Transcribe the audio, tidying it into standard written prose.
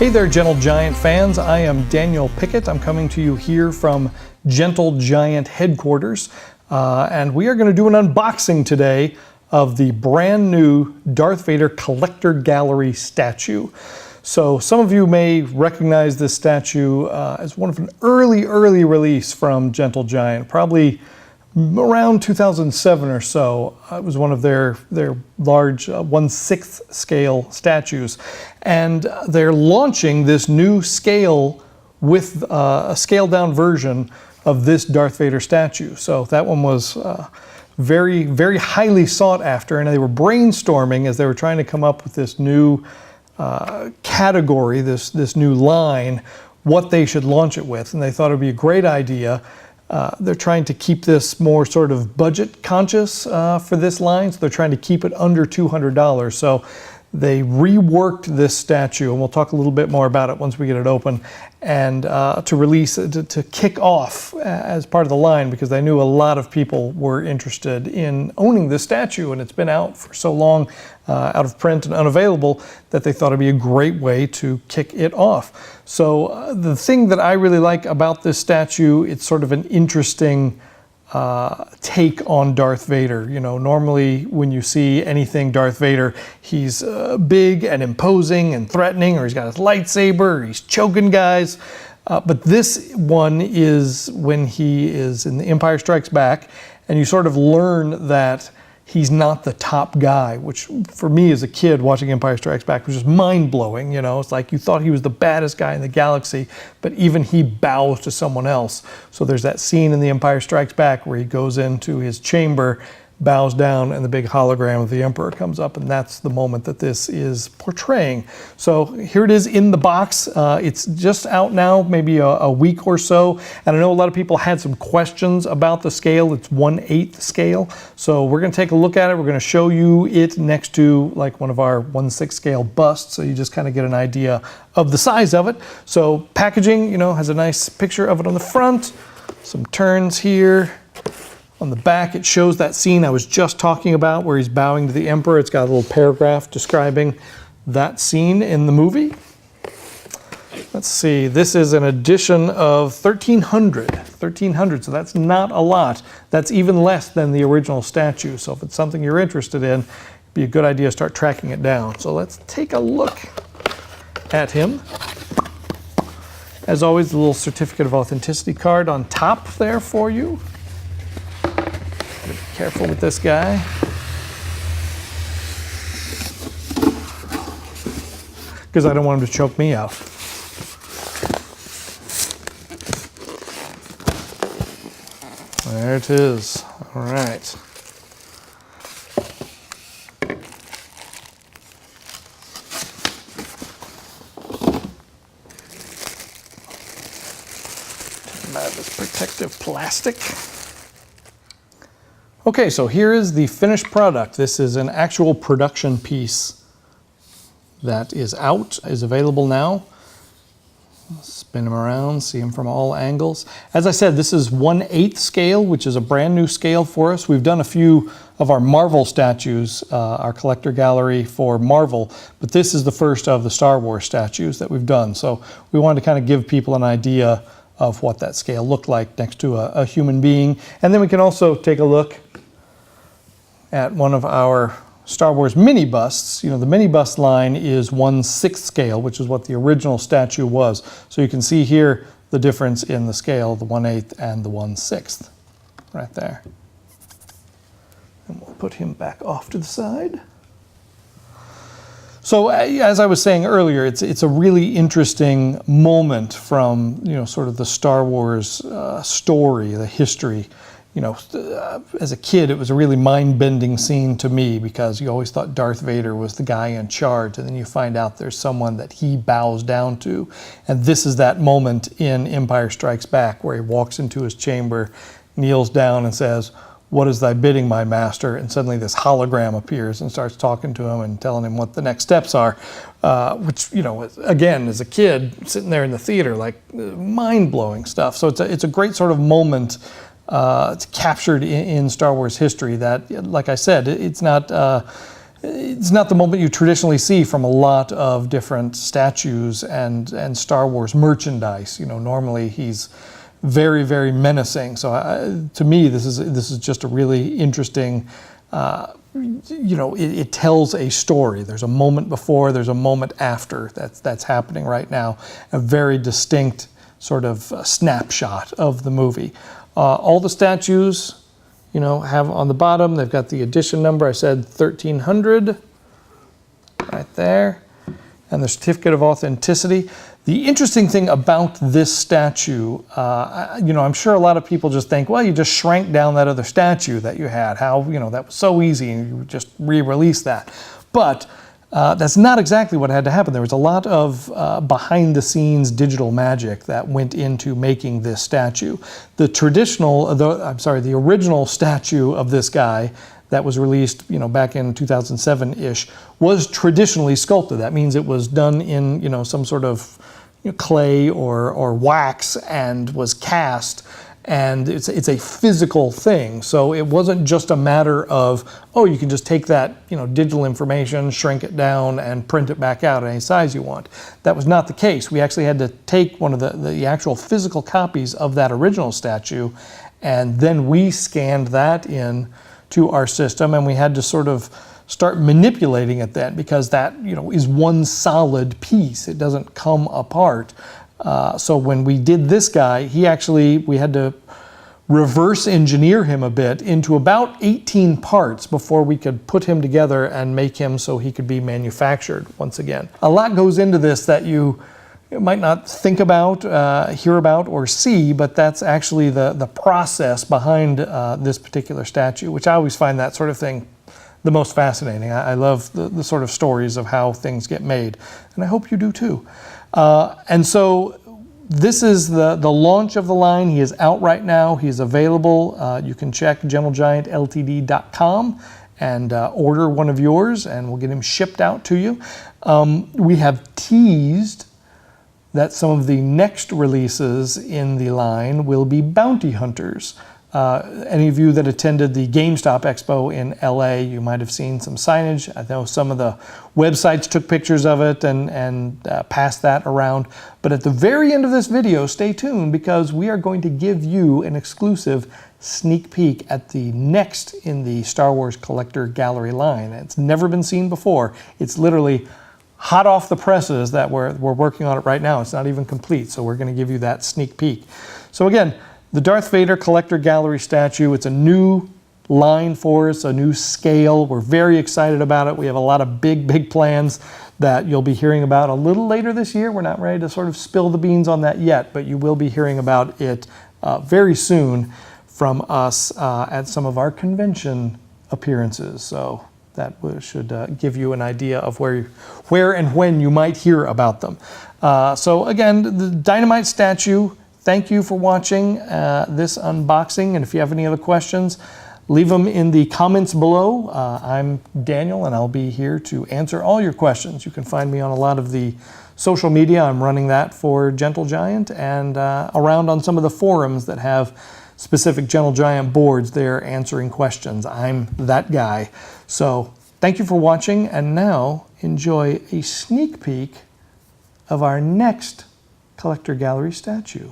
Hey there, Gentle Giant fans. I am Daniel Pickett. I'm coming to you here from Gentle Giant headquarters, and we are going to do an unboxing today of the brand new Darth Vader Collector Gallery statue. So some of you may recognize this statue as one of an early release from Gentle Giant, probably around 2007 or so. It was one of their large 1/6 scale statues, and they're launching this new scale with a scaled down version of this Darth Vader statue. So that one was very highly sought after, and they were brainstorming as they were trying to come up with this new category, this new line, what they should launch it with, and they thought it would be a great idea. They're trying to keep this more sort of budget conscious for this line, so they're trying to keep it under $200. So they reworked this statue, and we'll talk a little bit more about it once we get it open, and to release, to kick off as part of the line, because they knew a lot of people were interested in owning this statue, and it's been out for so long, out of print and unavailable, that they thought it'd be a great way to kick it off. So the thing that I really like about this statue, it's sort of an interesting take on Darth Vader. You know, normally when you see anything Darth Vader, he's big and imposing and threatening, or he's got his lightsaber, or he's choking guys. But this one is when he is in The Empire Strikes Back, and you sort of learn that he's not the top guy, which for me as a kid watching Empire Strikes Back was just mind-blowing. You know, it's like you thought he was the baddest guy in the galaxy, but even he bows to someone else. So there's that scene in The Empire Strikes Back where he goes into his chamber, bows down, and the big hologram of the Emperor comes up, and that's the moment that this is portraying. So here it is in the box. It's just out now, maybe a week or so, and I know a lot of people had some questions about the scale. It's 1/8 scale, so we're going to take a look at it. We're going to show you it next to like one of our 1/6 scale busts, so you just kind of get an idea of the size of it. So packaging, you know, has a nice picture of it on the front, some turns here. On the back, it shows that scene I was just talking about where he's bowing to the Emperor. It's got a little paragraph describing that scene in the movie. Let's see, this is an edition of 1300, so that's not a lot. That's even less than the original statue. So if it's something you're interested in, it'd be a good idea to start tracking it down. So let's take a look at him. As always, the little certificate of authenticity card on top there for you. Be careful with this guy. Because I don't want him to choke me out. There it is. All right. Take him out of this protective plastic. Okay, so here is the finished product. This is an actual production piece that is out, is available now. Spin him around, see him from all angles. As I said, this is 1/8 scale, which is a brand new scale for us. We've done a few of our Marvel statues, our collector gallery for Marvel, but this is the first of the Star Wars statues that we've done. So we wanted to kind of give people an idea of what that scale looked like next to a human being. And then we can also take a look at one of our Star Wars mini busts. You know, the mini bust line is 1/6 scale, which is what the original statue was. So you can see here the difference in the scale, the 1/8 and the 1/6 right there. And we'll put him back off to the side. So as I was saying earlier, it's a really interesting moment from, you know, sort of the Star Wars story, the history. You know, as a kid, it was a really mind-bending scene to me, because you always thought Darth Vader was the guy in charge, and then you find out there's someone that he bows down to. And this is that moment in Empire Strikes Back where he walks into his chamber, kneels down and says, "What is thy bidding, my master?" And suddenly this hologram appears and starts talking to him and telling him what the next steps are, which, you know, again, as a kid, sitting there in the theater, like mind-blowing stuff. So it's a great sort of moment. It's captured in Star Wars history that, like I said, it's not it's not the moment you traditionally see from a lot of different statues and Star Wars merchandise. You know, normally he's very, very menacing. So to me, this is just a really interesting. You know, it tells a story. There's a moment before, there's a moment after that's happening right now. A very distinct sort of snapshot of the movie. All the statues, you know, have on the bottom, they've got the edition number. I said 1300 right there, and the certificate of authenticity. The interesting thing about this statue, you know, I'm sure a lot of people just think, well, you just shrank down that other statue that you had. How, you know, that was so easy and you just re-release that. But that's not exactly what had to happen. There was a lot of behind the scenes digital magic that went into making this statue. The the original statue of this guy that was released, you know, back in 2007-ish, was traditionally sculpted. That means it was done in, you know, some sort of, you know, clay or wax and was cast, and it's a physical thing. So it wasn't just a matter of, oh, you can just take that, you know, digital information, shrink it down, and print it back out any size you want. That was not the case. We actually had to take one of the actual physical copies of that original statue, and then we scanned that in to our system, and we had to sort of start manipulating it then, because that, you know, is one solid piece. It doesn't come apart. So when we did this guy, we had to reverse engineer him a bit into about 18 parts before we could put him together and make him so he could be manufactured once again. A lot goes into this that you might not think about, hear about, or see, but that's actually the process behind this particular statue, which I always find that sort of thing the most fascinating. I love the sort of stories of how things get made, and I hope you do too. And so this is the launch of the line. He is out right now. He's available. You can check GentleGiantLTD.com and order one of yours, and we'll get him shipped out to you. We have teased that some of the next releases in the line will be bounty hunters. Any of you that attended the GameStop Expo in LA, you might have seen some signage. I know some of the websites took pictures of it and passed that around. But at the very end of this video, stay tuned, because we are going to give you an exclusive sneak peek at the next in the Star Wars Collector Gallery line. It's never been seen before. It's literally hot off the presses that we're working on it right now. It's not even complete, so we're going to give you that sneak peek. So again, the Darth Vader Collector Gallery statue, it's a new line for us, a new scale. We're very excited about it. We have a lot of big plans that you'll be hearing about a little later this year. We're not ready to sort of spill the beans on that yet, but you will be hearing about it very soon from us at some of our convention appearances. So that should give you an idea of where and when you might hear about them. So again, the Dynamite statue, thank you for watching this unboxing, and if you have any other questions, leave them in the comments below. I'm Daniel, and I'll be here to answer all your questions. You can find me on a lot of the social media. I'm running that for Gentle Giant, and around on some of the forums that have specific Gentle Giant boards there answering questions. I'm that guy. So thank you for watching, and now enjoy a sneak peek of our next Collector Gallery statue.